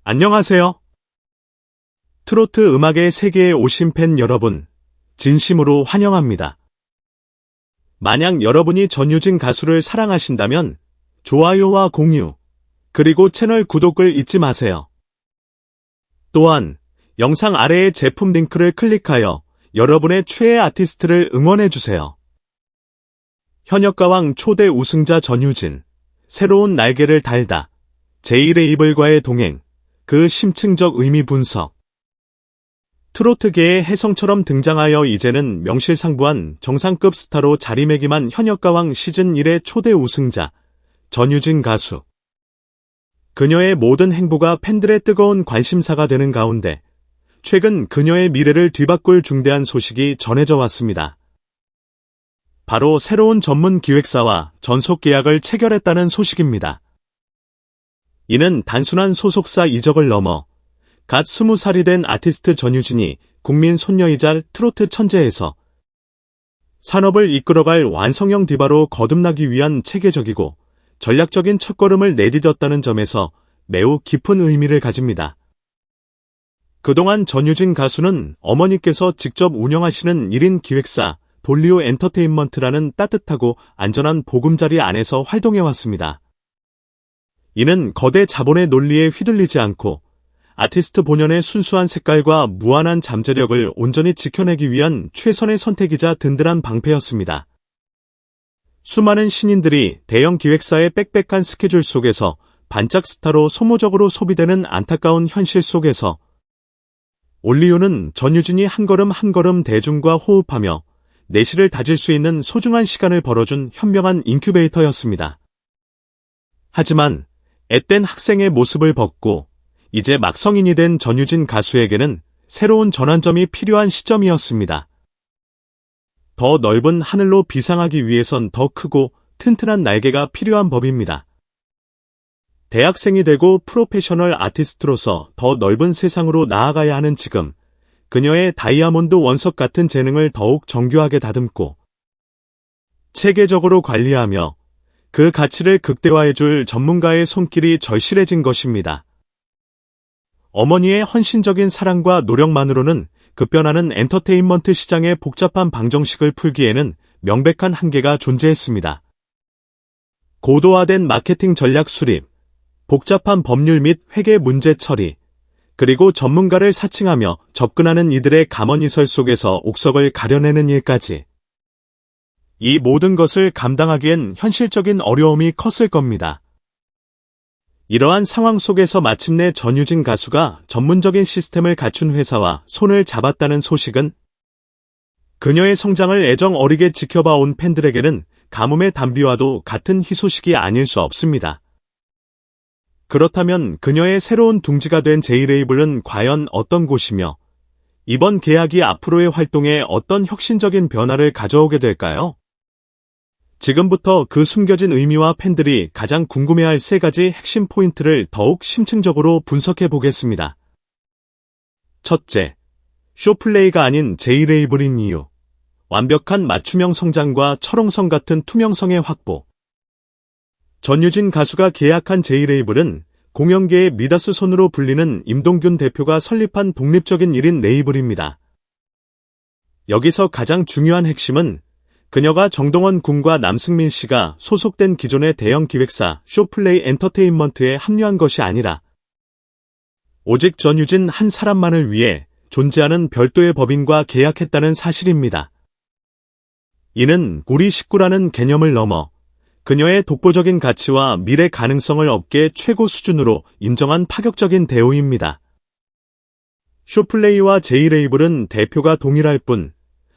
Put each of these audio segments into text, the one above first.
안녕하세요. 트로트 음악의 세계에 오신 팬 여러분, 진심으로 환영합니다. 만약 여러분이 전유진 가수를 사랑하신다면 좋아요와 공유, 그리고 채널 구독을 잊지 마세요. 또한 영상 아래의 제품 링크를 클릭하여 여러분의 최애 아티스트를 응원해주세요. 현역가왕 초대 우승자 전유진, 새로운 날개를 달다, 제이레이블과의 동행, 그 심층적 의미 분석. 트로트계의 혜성처럼 등장하여 이제는 명실상부한 정상급 스타로 자리매김한 현역가왕 시즌 1의 초대 우승자, 전유진 가수. 그녀의 모든 행보가 팬들의 뜨거운 관심사가 되는 가운데 최근 그녀의 미래를 뒤바꿀 중대한 소식이 전해져 왔습니다. 바로 새로운 전문 기획사와 전속 계약을 체결했다는 소식입니다. 이는 단순한 소속사 이적을 넘어 갓 20살이 된 아티스트 전유진이 국민 손녀이자 트로트 천재에서 산업을 이끌어갈 완성형 디바로 거듭나기 위한 체계적이고 전략적인 첫걸음을 내디뎠다는 점에서 매우 깊은 의미를 가집니다. 그동안 전유진 가수는 어머니께서 직접 운영하시는 1인 기획사 볼리오 엔터테인먼트라는 따뜻하고 안전한 보금자리 안에서 활동해왔습니다. 이는 거대 자본의 논리에 휘둘리지 않고 아티스트 본연의 순수한 색깔과 무한한 잠재력을 온전히 지켜내기 위한 최선의 선택이자 든든한 방패였습니다. 수많은 신인들이 대형 기획사의 빽빽한 스케줄 속에서 반짝 스타로 소모적으로 소비되는 안타까운 현실 속에서 올리오는 전유진이 한 걸음 한 걸음 대중과 호흡하며 내실을 다질 수 있는 소중한 시간을 벌어준 현명한 인큐베이터였습니다. 하지만 앳된 학생의 모습을 벗고 이제 막 성인이 된 전유진 가수에게는 새로운 전환점이 필요한 시점이었습니다. 더 넓은 하늘로 비상하기 위해선 더 크고 튼튼한 날개가 필요한 법입니다. 대학생이 되고 프로페셔널 아티스트로서 더 넓은 세상으로 나아가야 하는 지금, 그녀의 다이아몬드 원석 같은 재능을 더욱 정교하게 다듬고 체계적으로 관리하며 그 가치를 극대화해줄 전문가의 손길이 절실해진 것입니다. 어머니의 헌신적인 사랑과 노력만으로는 급변하는 엔터테인먼트 시장의 복잡한 방정식을 풀기에는 명백한 한계가 존재했습니다. 고도화된 마케팅 전략 수립, 복잡한 법률 및 회계 문제 처리, 그리고 전문가를 사칭하며 접근하는 이들의 감언이설 속에서 옥석을 가려내는 일까지. 이 모든 것을 감당하기엔 현실적인 어려움이 컸을 겁니다. 이러한 상황 속에서 마침내 전유진 가수가 전문적인 시스템을 갖춘 회사와 손을 잡았다는 소식은 그녀의 성장을 애정 어리게 지켜봐온 팬들에게는 가뭄의 단비와도 같은 희소식이 아닐 수 없습니다. 그렇다면 그녀의 새로운 둥지가 된 제이레이블은 과연 어떤 곳이며 이번 계약이 앞으로의 활동에 어떤 혁신적인 변화를 가져오게 될까요? 지금부터 그 숨겨진 의미와 팬들이 가장 궁금해할 3가지 핵심 포인트를 더욱 심층적으로 분석해 보겠습니다. 첫째, 쇼플레이가 아닌 제이레이블인 이유. 완벽한 맞춤형 성장과 철옹성 같은 투명성의 확보. 전유진 가수가 계약한 제이레이블은 공연계의 미다스 손으로 불리는 임동균 대표가 설립한 독립적인 1인 레이블입니다. 여기서 가장 중요한 핵심은 그녀가 정동원 군과 남승민 씨가 소속된 기존의 대형 기획사 쇼플레이 엔터테인먼트에 합류한 것이 아니라 오직 전유진 한 사람만을 위해 존재하는 별도의 법인과 계약했다는 사실입니다. 이는 우리 식구라는 개념을 넘어 그녀의 독보적인 가치와 미래 가능성을 업계 최고 수준으로 인정한 파격적인 대우입니다. 쇼플레이와 제이레이블은 대표가 동일할 뿐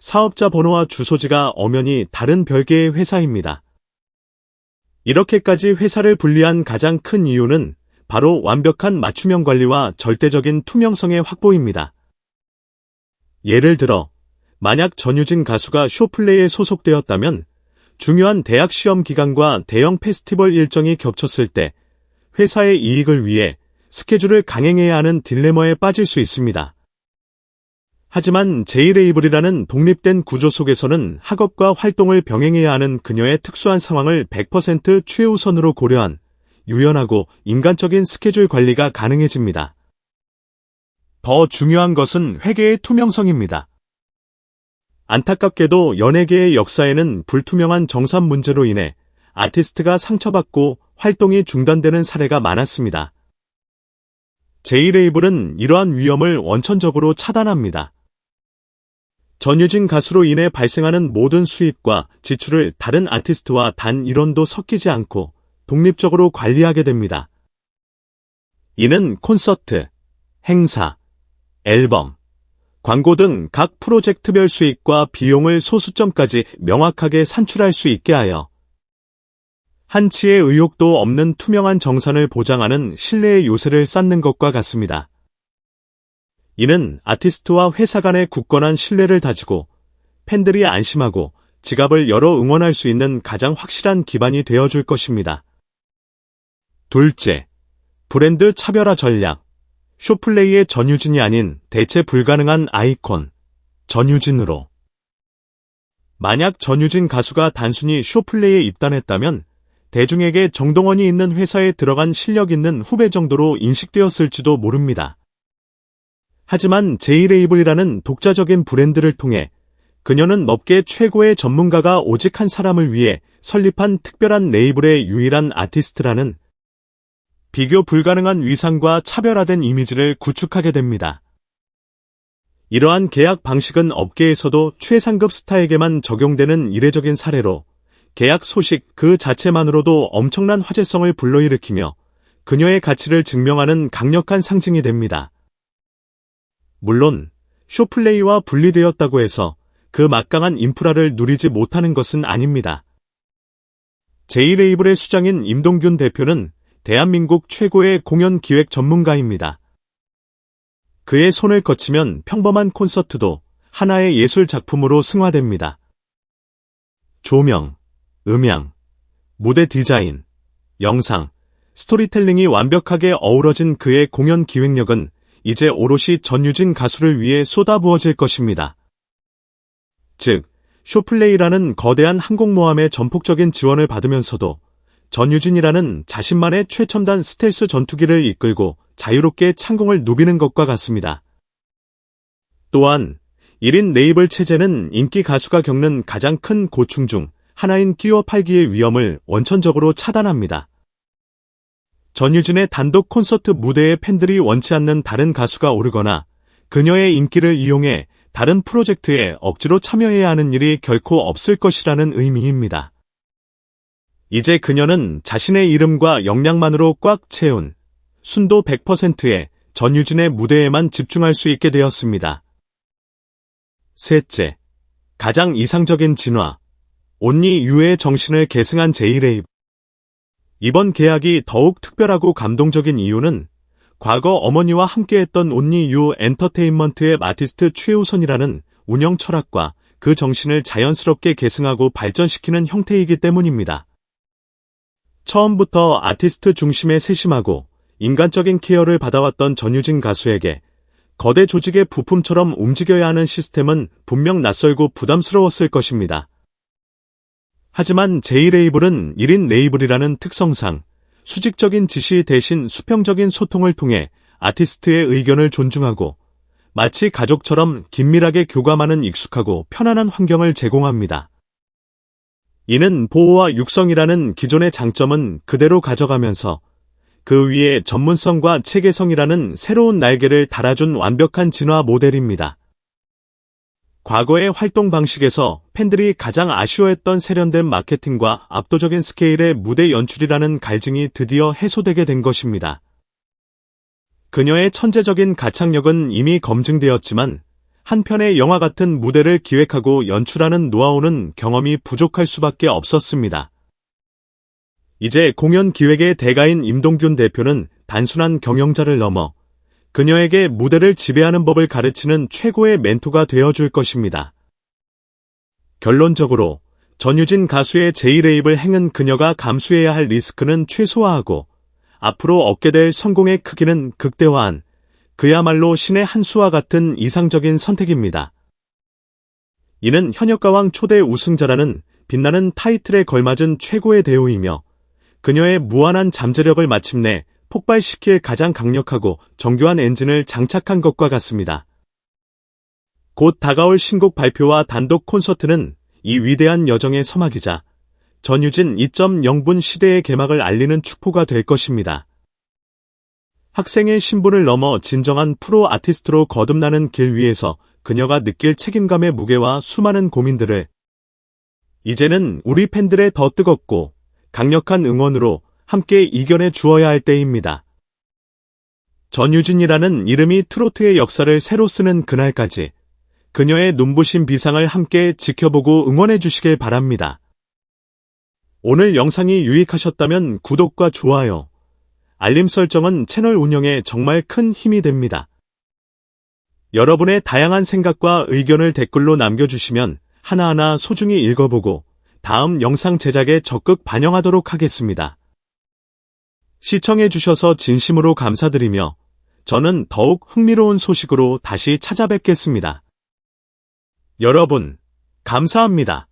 사업자 번호와 주소지가 엄연히 다른 별개의 회사입니다. 이렇게까지 회사를 분리한 가장 큰 이유는 바로 완벽한 맞춤형 관리와 절대적인 투명성의 확보입니다. 예를 들어, 만약 전유진 가수가 쇼플레이에 소속되었다면 중요한 대학 시험 기간과 대형 페스티벌 일정이 겹쳤을 때 회사의 이익을 위해 스케줄을 강행해야 하는 딜레마에 빠질 수 있습니다. 하지만 제이레이블이라는 독립된 구조 속에서는 학업과 활동을 병행해야 하는 그녀의 특수한 상황을 100% 최우선으로 고려한 유연하고 인간적인 스케줄 관리가 가능해집니다. 더 중요한 것은 회계의 투명성입니다. 안타깝게도 연예계의 역사에는 불투명한 정산 문제로 인해 아티스트가 상처받고 활동이 중단되는 사례가 많았습니다. J-레이블은 이러한 위험을 원천적으로 차단합니다. 전유진 가수로 인해 발생하는 모든 수입과 지출을 다른 아티스트와 단 1원도 섞이지 않고 독립적으로 관리하게 됩니다. 이는 콘서트, 행사, 앨범, 광고 등 각 프로젝트별 수익과 비용을 소수점까지 명확하게 산출할 수 있게 하여 한치의 의혹도 없는 투명한 정산을 보장하는 신뢰의 요새를 쌓는 것과 같습니다. 이는 아티스트와 회사 간의 굳건한 신뢰를 다지고 팬들이 안심하고 지갑을 열어 응원할 수 있는 가장 확실한 기반이 되어줄 것입니다. 둘째, 브랜드 차별화 전략. 쇼플레이의 전유진이 아닌 대체 불가능한 아이콘, 전유진으로. 만약 전유진 가수가 단순히 쇼플레이에 입단했다면 대중에게 정동원이 있는 회사에 들어간 실력 있는 후배 정도로 인식되었을지도 모릅니다. 하지만 J-레이블이라는 독자적인 브랜드를 통해 그녀는 업계 최고의 전문가가 오직 한 사람을 위해 설립한 특별한 레이블의 유일한 아티스트라는 비교 불가능한 위상과 차별화된 이미지를 구축하게 됩니다. 이러한 계약 방식은 업계에서도 최상급 스타에게만 적용되는 이례적인 사례로 계약 소식 그 자체만으로도 엄청난 화제성을 불러일으키며 그녀의 가치를 증명하는 강력한 상징이 됩니다. 물론 쇼플레이와 분리되었다고 해서 그 막강한 인프라를 누리지 못하는 것은 아닙니다. J-레이블의 수장인 임동균 대표는 대한민국 최고의 공연 기획 전문가입니다. 그의 손을 거치면 평범한 콘서트도 하나의 예술 작품으로 승화됩니다. 조명, 음향, 무대 디자인, 영상, 스토리텔링이 완벽하게 어우러진 그의 공연 기획력은 이제 오롯이 전유진 가수를 위해 쏟아부어질 것입니다. 즉, 쇼플레이라는 거대한 항공모함의 전폭적인 지원을 받으면서도 전유진이라는 자신만의 최첨단 스텔스 전투기를 이끌고 자유롭게 창공을 누비는 것과 같습니다. 또한 1인 레이블 체제는 인기 가수가 겪는 가장 큰 고충 중 하나인 끼워 팔기의 위험을 원천적으로 차단합니다. 전유진의 단독 콘서트 무대에 팬들이 원치 않는 다른 가수가 오르거나 그녀의 인기를 이용해 다른 프로젝트에 억지로 참여해야 하는 일이 결코 없을 것이라는 의미입니다. 이제 그녀는 자신의 이름과 역량만으로 꽉 채운 순도 100%의 전유진의 무대에만 집중할 수 있게 되었습니다. 셋째, 가장 이상적인 진화, 온리 유의 정신을 계승한 J-레이블. 이번 계약이 더욱 특별하고 감동적인 이유는 과거 어머니와 함께했던 온리 유 엔터테인먼트의 아티스트 최우선이라는 운영 철학과 그 정신을 자연스럽게 계승하고 발전시키는 형태이기 때문입니다. 처음부터 아티스트 중심의 세심하고 인간적인 케어를 받아왔던 전유진 가수에게 거대 조직의 부품처럼 움직여야 하는 시스템은 분명 낯설고 부담스러웠을 것입니다. 하지만 J-레이블은 1인 레이블이라는 특성상 수직적인 지시 대신 수평적인 소통을 통해 아티스트의 의견을 존중하고 마치 가족처럼 긴밀하게 교감하는 익숙하고 편안한 환경을 제공합니다. 이는 보호와 육성이라는 기존의 장점은 그대로 가져가면서 그 위에 전문성과 체계성이라는 새로운 날개를 달아준 완벽한 진화 모델입니다. 과거의 활동 방식에서 팬들이 가장 아쉬워했던 세련된 마케팅과 압도적인 스케일의 무대 연출이라는 갈증이 드디어 해소되게 된 것입니다. 그녀의 천재적인 가창력은 이미 검증되었지만 한편의 영화 같은 무대를 기획하고 연출하는 노하우는 경험이 부족할 수밖에 없었습니다. 이제 공연 기획의 대가인 임동균 대표는 단순한 경영자를 넘어 그녀에게 무대를 지배하는 법을 가르치는 최고의 멘토가 되어줄 것입니다. 결론적으로 전유진 가수의 J-레이블 행은 그녀가 감수해야 할 리스크는 최소화하고 앞으로 얻게 될 성공의 크기는 극대화한 그야말로 신의 한 수와 같은 이상적인 선택입니다. 이는 현역가왕 초대 우승자라는 빛나는 타이틀에 걸맞은 최고의 대우이며 그녀의 무한한 잠재력을 마침내 폭발시킬 가장 강력하고 정교한 엔진을 장착한 것과 같습니다. 곧 다가올 신곡 발표와 단독 콘서트는 이 위대한 여정의 서막이자 전유진 2.0분 시대의 개막을 알리는 축포가 될 것입니다. 학생의 신분을 넘어 진정한 프로 아티스트로 거듭나는 길 위에서 그녀가 느낄 책임감의 무게와 수많은 고민들을 이제는 우리 팬들의 더 뜨겁고 강력한 응원으로 함께 이겨내 주어야 할 때입니다. 전유진이라는 이름이 트로트의 역사를 새로 쓰는 그날까지 그녀의 눈부신 비상을 함께 지켜보고 응원해 주시길 바랍니다. 오늘 영상이 유익하셨다면 구독과 좋아요, 알림 설정은 채널 운영에 정말 큰 힘이 됩니다. 여러분의 다양한 생각과 의견을 댓글로 남겨주시면 하나하나 소중히 읽어보고 다음 영상 제작에 적극 반영하도록 하겠습니다. 시청해주셔서 진심으로 감사드리며 저는 더욱 흥미로운 소식으로 다시 찾아뵙겠습니다. 여러분, 감사합니다.